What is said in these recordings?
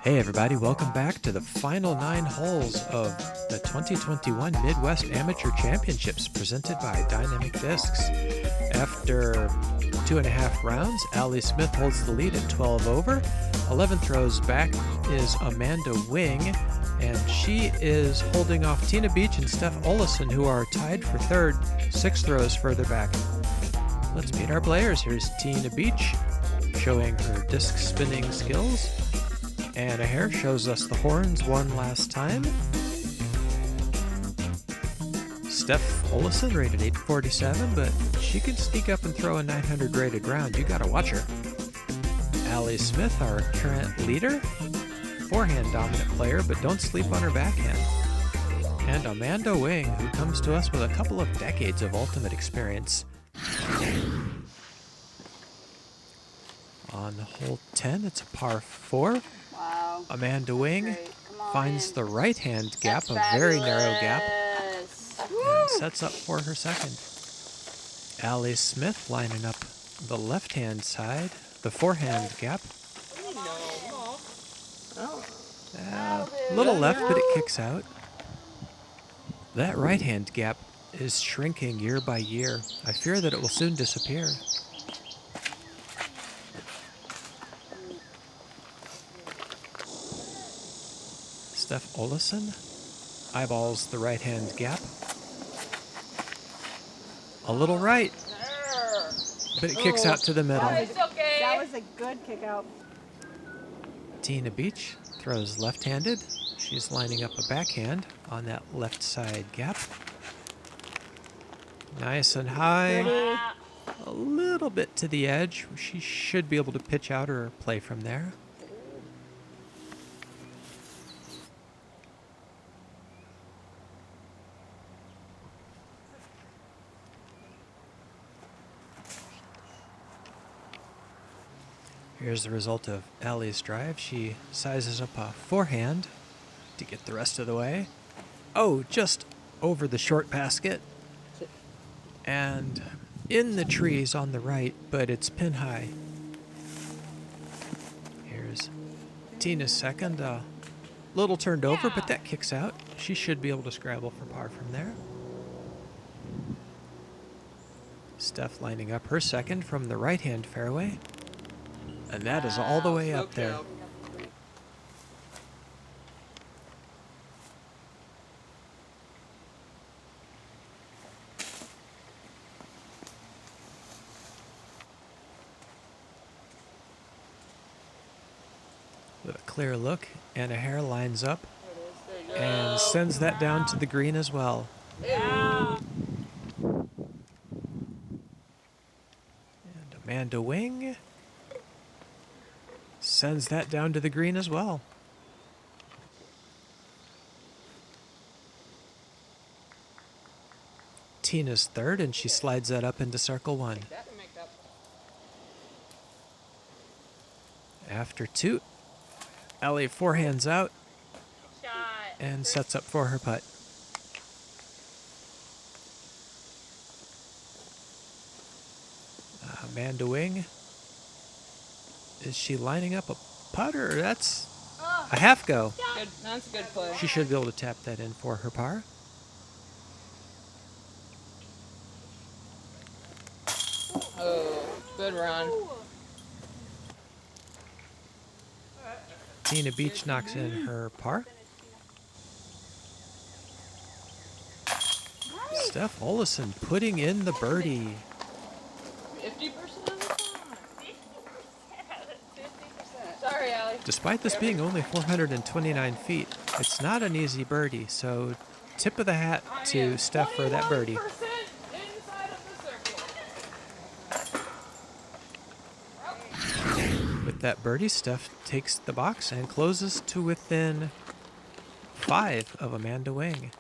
Hey everybody, welcome back to the final 9 holes of the 2021 Midwest Amateur Championships presented by Dynamic Discs. After 2.5 rounds, Allie Smith holds the lead at 12 over. 11 throws back is Amanda Wing, and she is holding off Tina Beach and Steph Olesen, who are tied for third, 6 throws further back. Let's meet our players. Here's Tina Beach showing her disc spinning skills. Anna Hare shows us the horns one last time. Steph Olesen rated 847, but she can sneak up and throw a 900 rated round. You gotta watch her. Allie Smith, our current leader, forehand dominant player, but don't sleep on her backhand. And Amanda Wing, who comes to us with a couple of decades of ultimate experience. On hole 10, it's a par 4. Wow. Amanda Wing finds the right-hand gap, That's a very narrow gap, fabulous. and sets up for her second. Allie Smith lining up the left-hand side, the forehand gap. A little left, but it kicks out. That right-hand gap is shrinking year by year. I fear that it will soon disappear. Steph Olesen eyeballs the right-hand gap. A little right, but it kicks out to the middle. That was a good kick out. Tina Beach throws left-handed. She's lining up a backhand on that left side gap. Nice and high. A little bit to the edge. She should be able to pitch out or play from there. Here's the result of Allie's drive. She sizes up a forehand to get the rest of the way. Oh, just over the short basket. And in the trees on the right, but it's pin high. Here's Tina's second. A little turned over, but that kicks out. She should be able to scrabble for par from there. Steph lining up her second from the right-hand fairway. And that is all the way up there. With a clear look, Anna Hare lines up and sends that down to the green as well. And Amanda Wing sends that down to the green as well. Tina's third, and she slides that up into circle 1. After 2, Allie forehands out and sets up for her putt. Amanda Wing. Is she lining up a putter? That's a half go. Good. That's a good play. She should be able to tap that in for her par. Oh, good run. Tina Beach knocks in her par. Steph Olesen putting in the birdie. 50% of the time. Sorry, Allie. Despite this being only 429 feet, it's not an easy birdie, so tip of the hat to Steph for that birdie. 21% inside of the circle. With that birdie, Steph takes the box and closes to within 5 of Amanda Wing.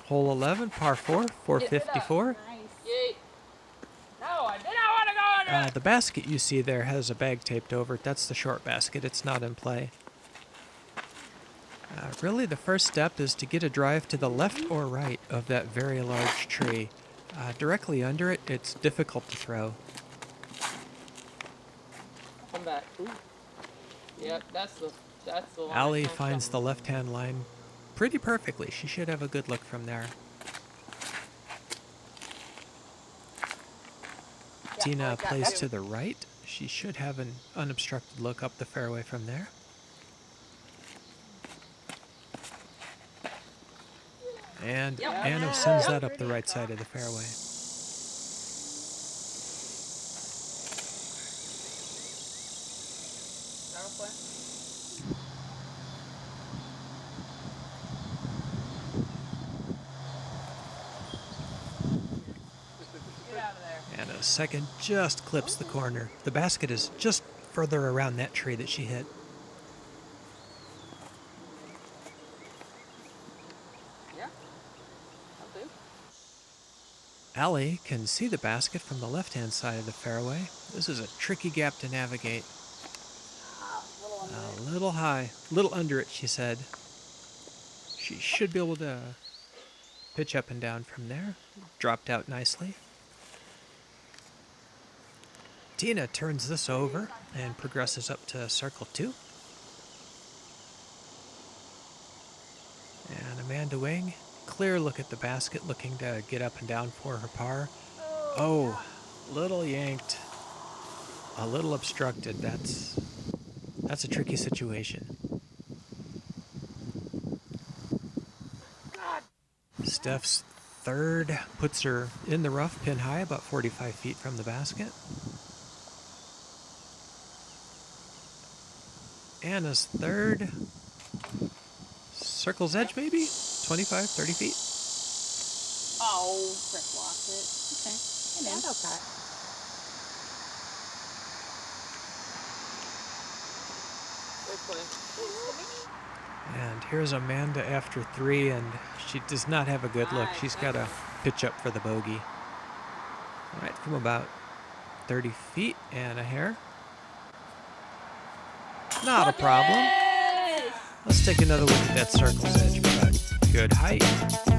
Hole 11, par 4, 454. Yay. No, I did not want to go in it. The basket you see there has a bag taped over it. That's the short basket. It's not in play. Really, the first step is to get a drive to the left or right of that very large tree. Directly under it, it's difficult to throw. Come back. Ooh. Yep, that's the That's the one. I Allie can't finds jump. the left-hand line pretty perfectly. She should have a good look from there. Tina plays to the right. She should have an unobstructed look up the fairway from there. And Anna sends that up the right side of the fairway. Get out of there. And a second just clips the corner. The basket is just further around that tree that she hit. Yeah. I'll do. Allie can see the basket from the left-hand side of the fairway. This is a tricky gap to navigate. A little high, a little under it, she said. She should be able to pitch up and down from there. Dropped out nicely. Tina turns this over and progresses up to circle 2. And Amanda Wing, clear look at the basket, looking to get up and down for her par. Oh, little yanked, a little obstructed. That's a tricky situation. Steph's third puts her in the rough, pin high, about 45 feet from the basket. Anna's third, circle's edge maybe, 25, 30 feet. Oh, Frick lost it. Okay. That's okay. And here's Amanda after 3, and she does not have a good look. She's got to pitch up for the bogey. Right from about 30 feet and a hair. Not a problem. Let's take another look at that circle's edge. We got good height,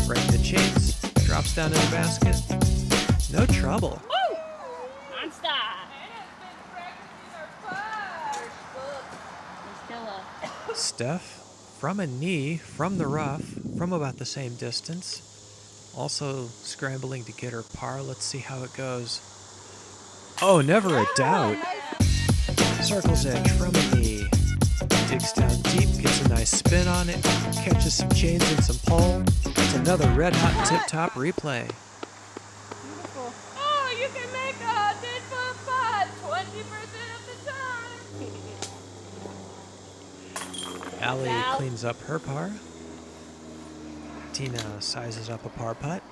right in the chase, drops down in the basket. No trouble. Non-stop. Steph, from a knee, from the rough, from about the same distance. Also scrambling to get her par. Let's see how it goes. Oh, never a doubt. Circle's edge from a knee. Digs down deep, gets a nice spin on it, catches some chains and some pole. It's another red-hot tip-top replay. Beautiful. Oh, you can make a 10-foot putt 20% of the time. Allie cleans up her par. Tina sizes up a par putt.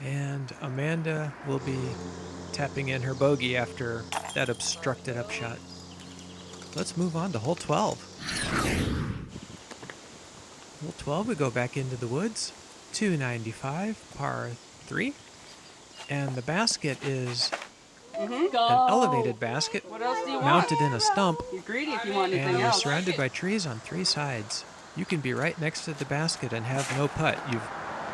And Amanda will be tapping in her bogey after that obstructed upshot. Let's move on to hole 12. Hole 12, we go back into the woods. 295, par 3. And the basket is an elevated basket What else do you want? mounted in a stump, You're greedy if you want anything and you're else. surrounded by trees on 3 sides. You can be right next to the basket and have no putt. You've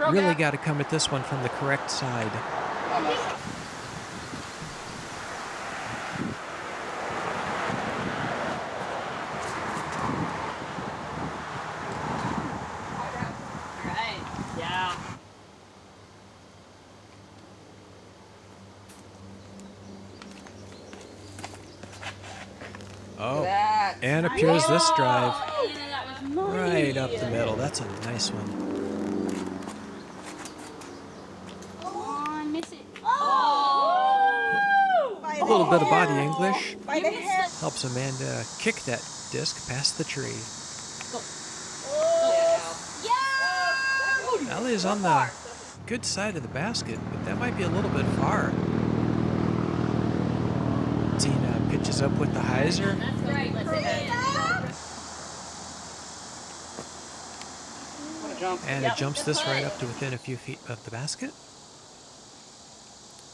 really got to come at this one from the correct side. Right. Yeah. Oh, That. and appears this drive That was right up the middle. That's a nice one. Come on, miss it. A little bit of body English By the hair. helps Amanda kick that disc past the tree. Yeah. Allie is on the good side of the basket, but that might be a little bit far. Tina pitches up with the hyzer. That's right. Let's hit it. What a jump. And it jumps this right up to within a few feet of the basket.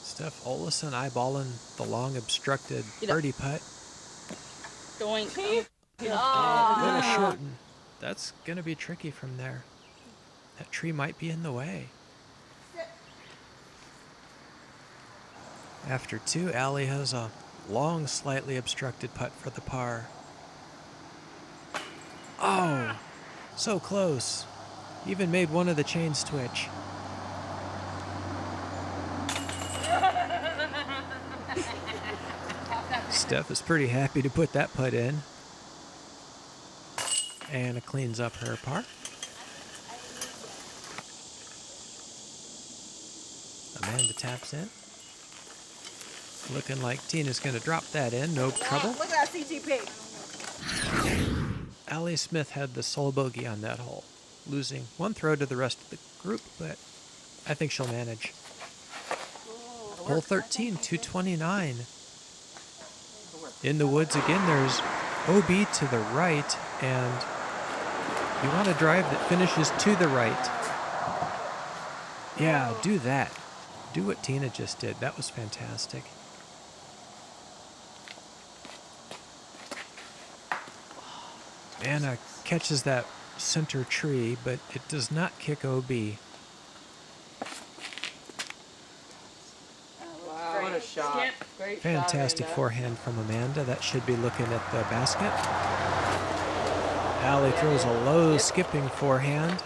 Steph Olesen eyeballing the long obstructed birdie putt. Doink. A little short, and that's going to be tricky from there. That tree might be in the way. After 2, Allie has a long, slightly obstructed putt for the par. So close. Even made one of the chains twitch. Steph is pretty happy to put that putt in. Anna cleans up her par. Amanda taps in. Looking like Tina's going to drop that in. No trouble. Look at that CTP. Allie Smith had the sole bogey on that hole, losing one throw to the rest of the group, but I think she'll manage. Hole 13, 229. In the woods again, there's OB to the right, and you want a drive that finishes to the right. Yeah, do that. Do what Tina just did. That was fantastic. Anna catches that center tree, but it does not kick OB. Wow, what a shot. Great Fantastic shot, forehand from Amanda. That should be looking at the basket. Allie throws a low skipping forehand.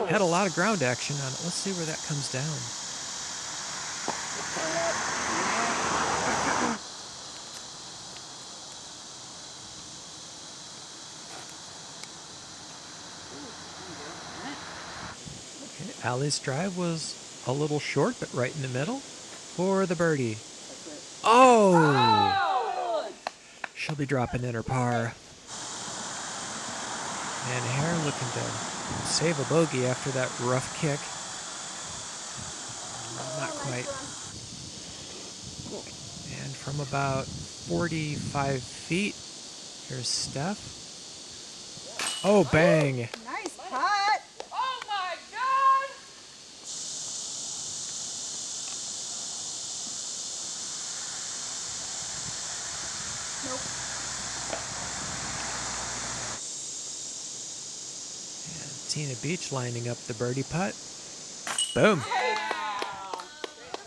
Had a lot of ground action on it. Let's see where that comes down. Okay, Allie's drive was a little short, but right in the middle for the birdie. Oh! She'll be dropping in her par. And Hare looking to save a bogey after that rough kick. Not quite. And from about 45 feet, here's Steph. Oh, bang. Nice putt. Oh my God! Nope. And Tina Beach lining up the birdie putt. Boom.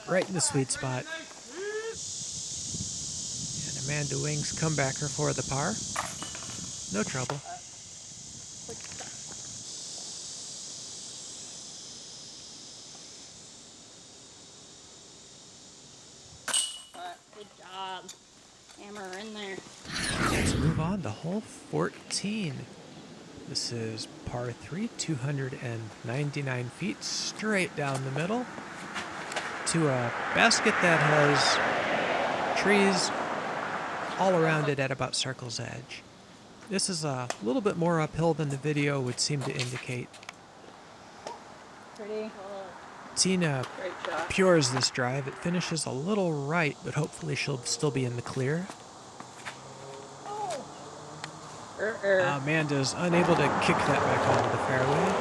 Right in the sweet spot. And Amanda Wings comebacker for the par. No trouble. Good job. Hammer in there. Let's move on to hole 14. This is par 3, 299 feet, straight down the middle to a basket that has trees all around it at about circle's edge. This is a little bit more uphill than the video would seem to indicate. Pretty. Tina Great shot. pures this drive. It finishes a little right, but hopefully she'll still be in the clear. Amanda's unable to kick that back onto the fairway.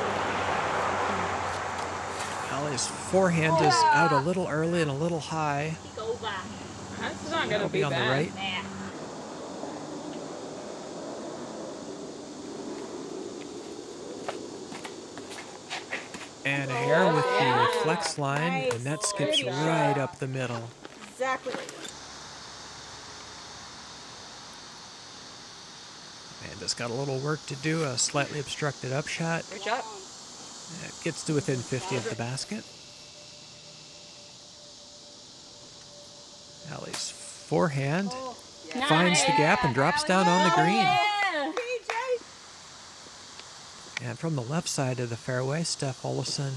Allie's forehand is out a little early and a little high. That's not going That'll to be on the bad. right. And Hare with the flex line, Nice. and that skips Pretty right shot. up the middle. Exactly what you want. Amanda's got a little work to do, a slightly obstructed upshot. Great shot. It gets to within 50 of the basket. Allie's forehand finds the gap and drops down on the green. Yeah. PJ. And from the left side of the fairway, Steph Olson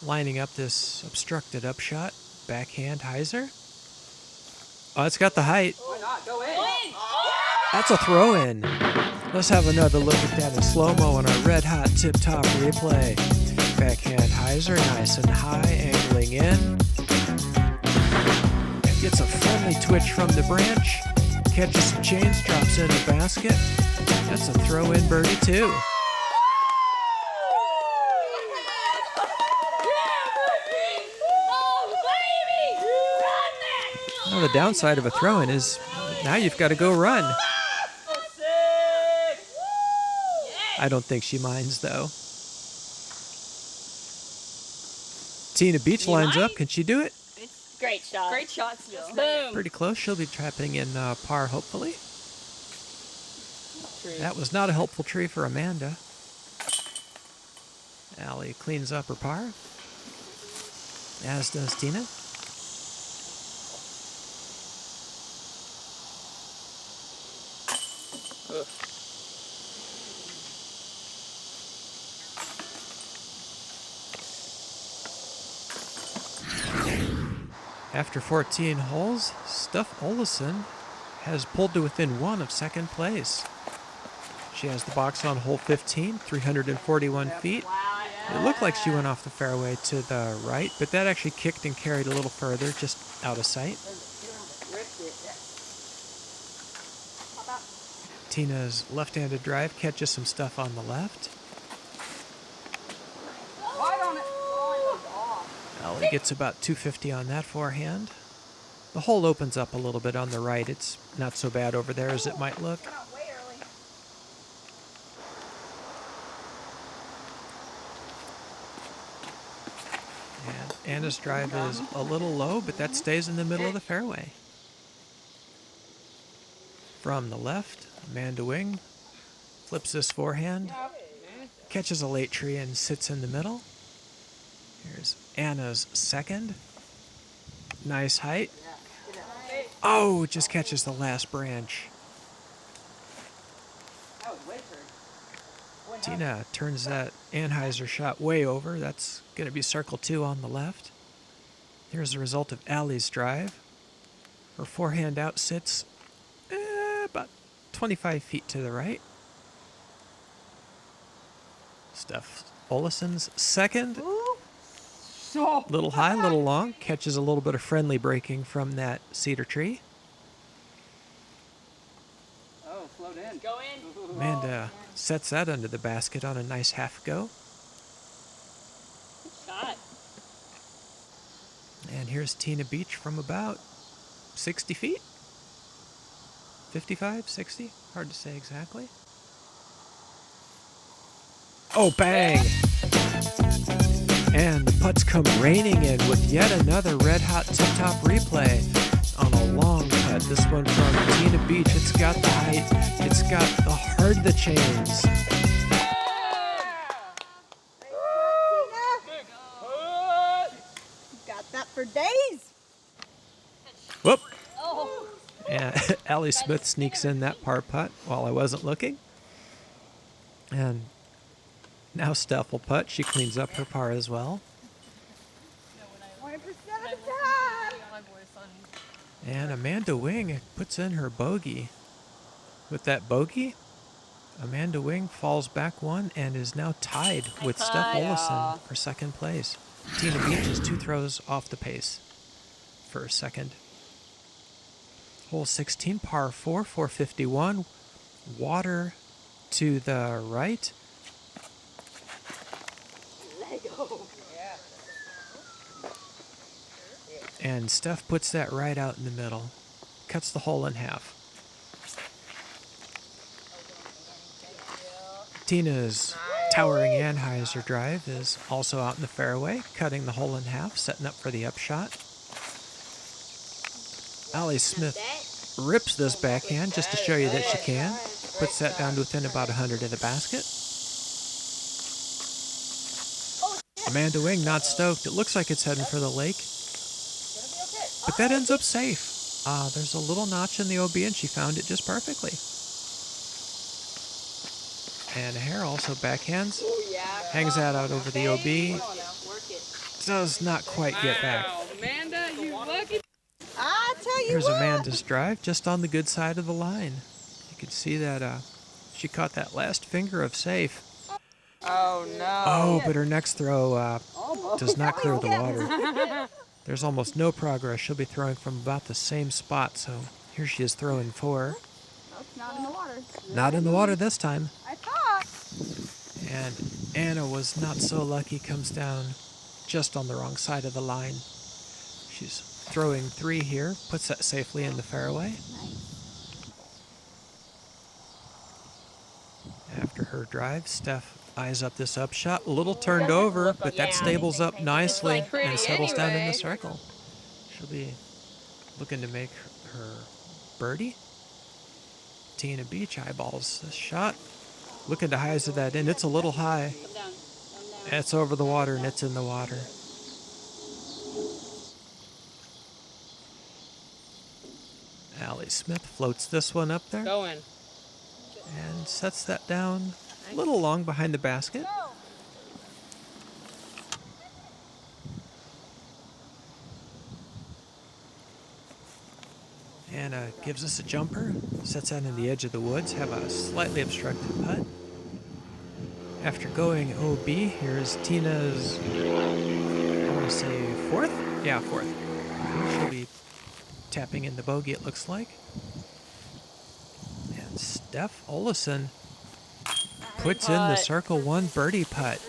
lining up this obstructed upshot. Backhand hyzer. Oh, it's got the height. Why not? Go in. That's a throw-in. Let's have another look at that in slow-mo on our red-hot tip-top replay. Backhand hyzer, nice and high, angling in. Gets a friendly twitch from the branch. Catches some chains, drops in the basket. That's a throw-in birdie, too. Well, the downside of a throw-in is now you've got to go run. I don't think she minds, though. Tina Beach lines up. Can she do it? Great shot. Great shot still. Boom. Pretty close. She'll be trapping in par, hopefully. That was not a helpful tree for Amanda. Allie cleans up her par, as does Tina. After 14 holes, Steph Olesen has pulled to within 1 of second place. She has the box on hole 15, 341 feet. Wow, It looked like she went off the fairway to the right, but that actually kicked and carried a little further, just out of sight. Tina's left-handed drive catches some stuff on the left. Right on it. Allie gets about 250 on that forehand. The hole opens up a little bit on the right. It's not so bad over there as it might look. Come out way early. And Anna's drive is a little low, but that stays in the middle of the fairway. From the left, Amanda Wing flips this forehand, catches a late tree and sits in the middle. Here's Anna's second. Nice height. Oh, just catches the last branch. Tina turns that Anheuser shot way over. That's going to be circle 2 on the left. Here's the result of Allie's drive. Her forehand out sits about 25 feet to the right. Steph Olesen's second. Little high, little long. Catches a little bit of friendly braking from that cedar tree. Oh, float in. Go in. Amanda sets that under the basket on a nice half go. Shot. And here's Tina Beach from about 60 feet. 55, 60, hard to say exactly. Oh, bang! And the putts come raining in with yet another red-hot tip-top replay on a long putt. This one from Tina Beach. It's got the height. It's got the heart of the chains. Got that for days. Whoop! And Allie Smith sneaks in that par putt while I wasn't looking. And now Steph will putt. She cleans up her par as well. 20% of the time. And Amanda Wing puts in her bogey. With that bogey, Amanda Wing falls back 1 and is now tied with Steph Olesen for second place. Tina Beach is 2 throws off the pace for second. Hole 16, par 4, 451. Water to the right. Lego. And Steph puts that right out in the middle. Cuts the hole in half. Tina's towering Anheuser drive is also out in the fairway, cutting the hole in half, setting up for the upshot. Allie Smith rips this backhand just to show you that she can. Puts that down to within about 100 of the basket. Amanda Wing not stoked. It looks like it's heading for the lake. But that ends up safe. There's a little notch in the OB and she found it just perfectly. And Hare also backhands. Hangs that out over the OB. Does not quite get back. Amanda, you lucky. I tell you Here's what. Amanda's drive, just on the good side of the line. You can see that she caught that last finger of safe. Oh no. Oh, but her next throw does not clear the water. There's almost no progress. She'll be throwing from about the same spot, so here she is throwing 4. Nope, not in the water. Not in the water this time. I thought. And Anna was not so lucky, comes down just on the wrong side of the line. She's throwing 3 here, puts that safely in the fairway. After her drive, Steph eyes up this upshot. A little turned over, but that stables up nicely and settles down in the circle. She'll be looking to make her birdie. Tina Beach eyeballs this shot. Looking to hyzer that in. It's a little high. It's over the water and it's in the water. Allie Smith floats this one up there Going. and sets that down a little long behind the basket. Anna gives us a jumper, sets that in the edge of the woods, have a slightly obstructed putt. After going OB, here's Tina's, I want to say fourth? Yeah, fourth. She'll be tapping in the bogey, it looks like. And Steph Olesen puts in the circle one birdie putt.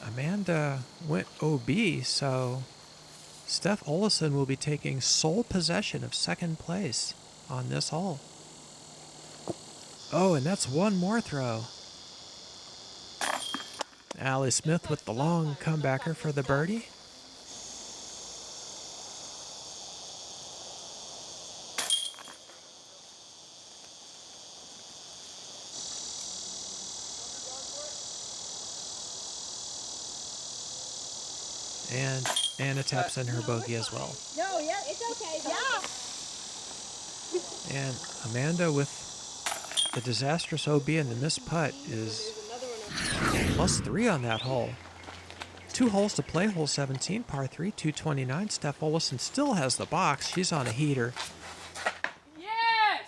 Amanda went OB, so Steph Olesen will be taking sole possession of second place on this hole. Oh, and that's one more throw. Allie Smith with the long comebacker for the birdie. And Anna taps in her bogey as well. No, yeah, it's okay. Yeah. And Amanda with the disastrous OB and the missed putt is +3 on that hole. 2 holes to play, hole 17, par 3, 229. Steph Olesen still has the box. She's on a heater. Yes!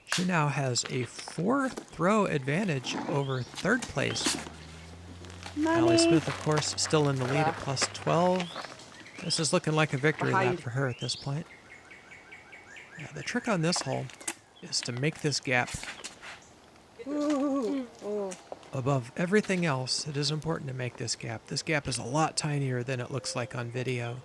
She now has a 4-throw advantage over third place. Allie Smith, of course, still in the lead at +12. This is looking like a victory lap for her at this point. Yeah, the trick on this hole is to make this gap. Above everything else, it is important to make this gap. This gap is a lot tinier than it looks like on video.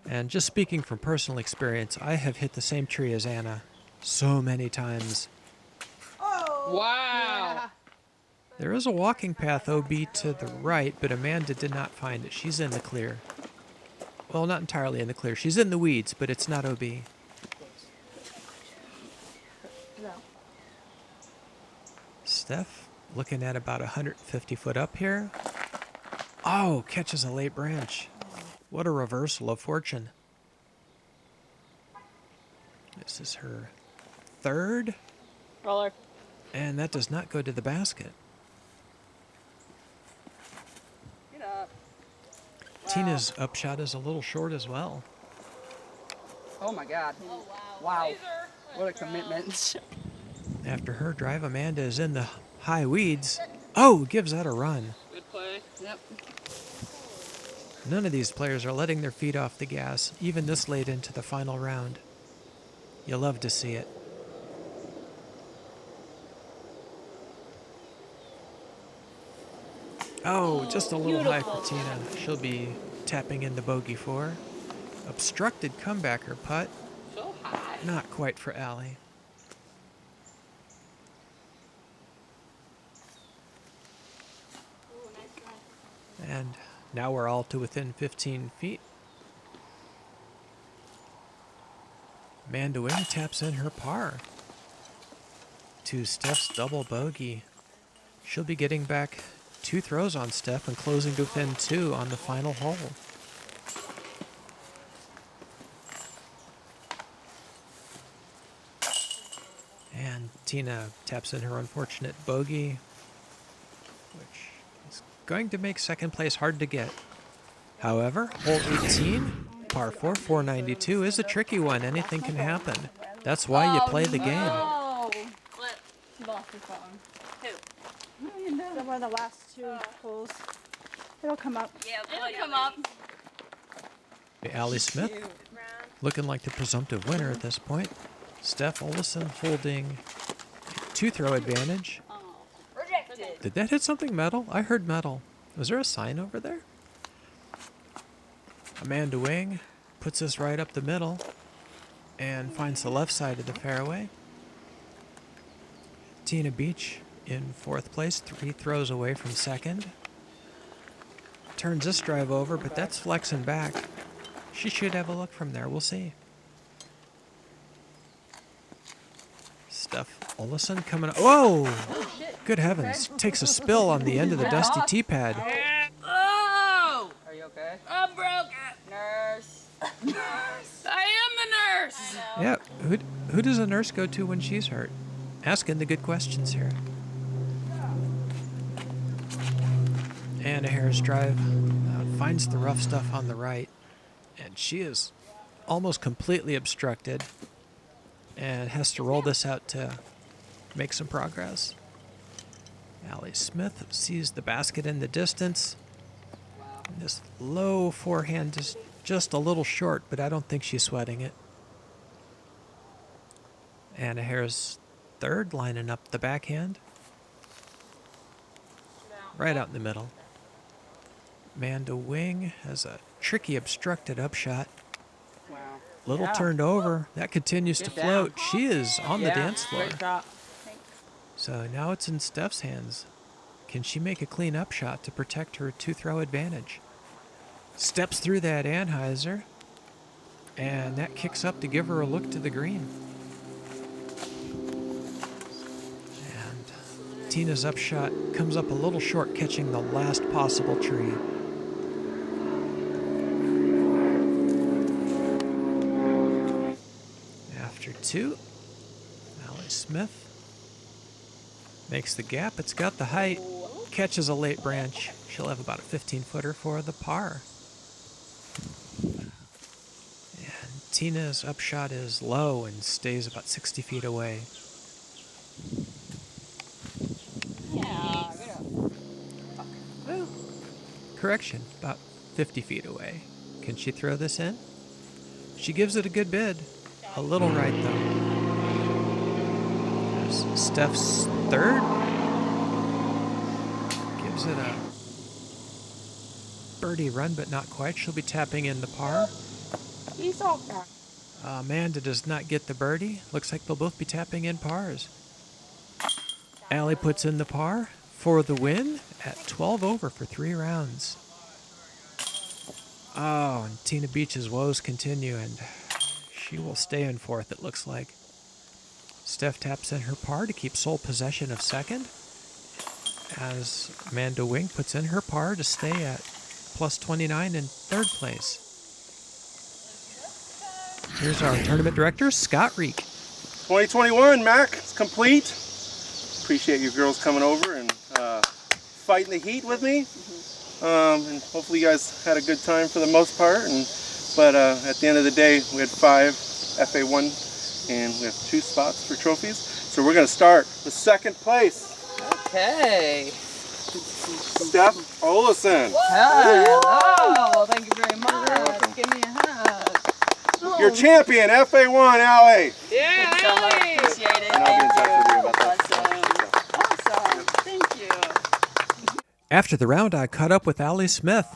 And just speaking from personal experience, I have hit the same tree as Anna so many times. Wow. There is a walking path OB to the right, but Amanda did not find it. She's in the clear. Well, not entirely in the clear. She's in the weeds, but it's not OB. Steph looking at about 150 foot up here. Oh, catches a late branch. What a reversal of fortune. This is her third. Roller. And that does not go to the basket. Get up. Tina's upshot is a little short as well. Oh my God. Oh, wow. Wow. What a commitment. After her drive, Amanda is in the high weeds. Oh, gives that a run. Good play. Yep. None of these players are letting their feet off the gas, even this late into the final round. You love to see it. Oh, just a little high for Tina. She'll be tapping in the bogey 4. Obstructed comebacker putt. So high. Not quite for Allie. And now we're all to within 15 feet. Amanda Wing taps in her par to Steph's double bogey. She'll be getting back 2 throws on Steph and closing to within 2 on the final hole. And Tina taps in her unfortunate bogey, which is going to make second place hard to get. However, hole 18, par 4, 492 is a tricky one. Anything can happen. That's why you play the game. Oh, flip. She lost her phone. Who? That were the last 2 holes. It'll come up. Yeah, it'll come up. Allie Smith looking like the presumptive winner at this point. Steph Olesen holding 2-throw advantage. Rejected. Did that hit something metal? I heard metal. Was there a sign over there? Amanda Wing puts this right up the middle and finds the left side of the fairway. Tina Beach in 4th place, 3 throws away from second. Turns this drive over, but that's flexing back. She should have a look from there. We'll see. Steph Olesen coming up. Whoa! Good heavens. Takes a spill on the end of the dusty tee pad. Oh! Are you okay? I'm broken. Nurse. Nurse. I am the nurse. Yeah, who does a nurse go to when she's hurt? Asking the good questions here. Anna Harris drive finds the rough stuff on the right, and she is almost completely obstructed and has to roll this out to make some progress. Allie Smith sees the basket in the distance. This low forehand is just a little short, but I don't think she's sweating it. Anna Harris third, lining up the backhand. Right out in the middle. Amanda Wing has a tricky obstructed upshot. Wow. Little turned over. That continues to float. She is on the dance floor. Great shot. So now it's in Steph's hands. Can she make a clean up shot to protect her two-throw advantage? Steps through that Anheuser, and that kicks up to give her a look to the green. And Tina's upshot comes up a little short, catching the last possible tree. After two, Allie Smith makes the gap. It's got the height, catches a late branch. She'll have about a 15-footer for the par. And Tina's upshot is low and stays about 60 feet away. Yeah. Well, correction, about 50 feet away. Can she throw this in? She gives it a good bid. A little right, though. There's Steph's third. Gives it a birdie run, but not quite. She'll be tapping in the par. He's all back. Amanda does not get the birdie. Looks like they'll both be tapping in pars. Allie puts in the par for the win at 12 over for 3 rounds. Oh, and Tina Beach's woes continue, and she will stay in fourth, it looks like. Steph taps in her par to keep sole possession of second, as Amanda Wing puts in her par to stay at plus 29 in third place. Here's our tournament director, Scott Reek. 2021, Mac, it's complete. Appreciate you girls coming over and fighting the heat with me. And hopefully you guys had a good time for the most part. But at the end of the day, we had 5 FA1 and we have 2 spots for trophies. So we're going to start with second place. Okay. Steph Olesen. Hello. Thank you very much. Give me a hug. Your champion, FA1, Allie. Yeah, Thank you so much. Allie. Appreciate it. And I'll be in touch with you about that. Awesome. Thank you. After the round, I caught up with Allie Smith.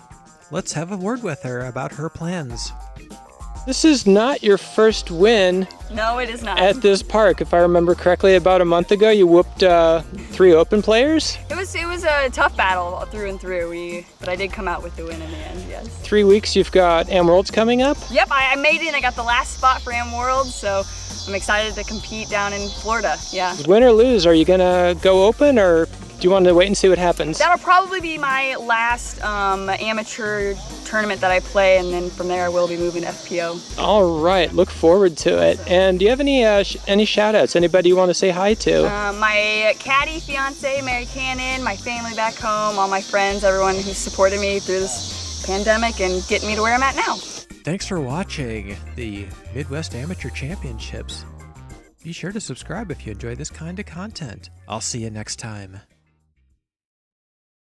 Let's have a word with her about her plans. This is not your first win No, it is not. at this park. If I remember correctly, about a month ago, you whooped 3 open players. It was a tough battle through and through. But I did come out with the win in the end. Yes. 3 weeks, you've got Am Worlds coming up. Yep, I made it. I got the last spot for Am World, so I'm excited to compete down in Florida. Yeah. Win or lose, are you gonna go open, or do you want to wait and see what happens? That'll probably be my last amateur tournament that I play, and then from there I will be moving to FPO. All right, look forward to it. And do you have any shout outs? Anybody you want to say hi to? My caddy fiance, Mary Cannon, my family back home, all my friends, everyone who supported me through this pandemic and getting me to where I'm at now. Thanks for watching the Midwest Amateur Championships. Be sure to subscribe if you enjoy this kind of content. I'll see you next time.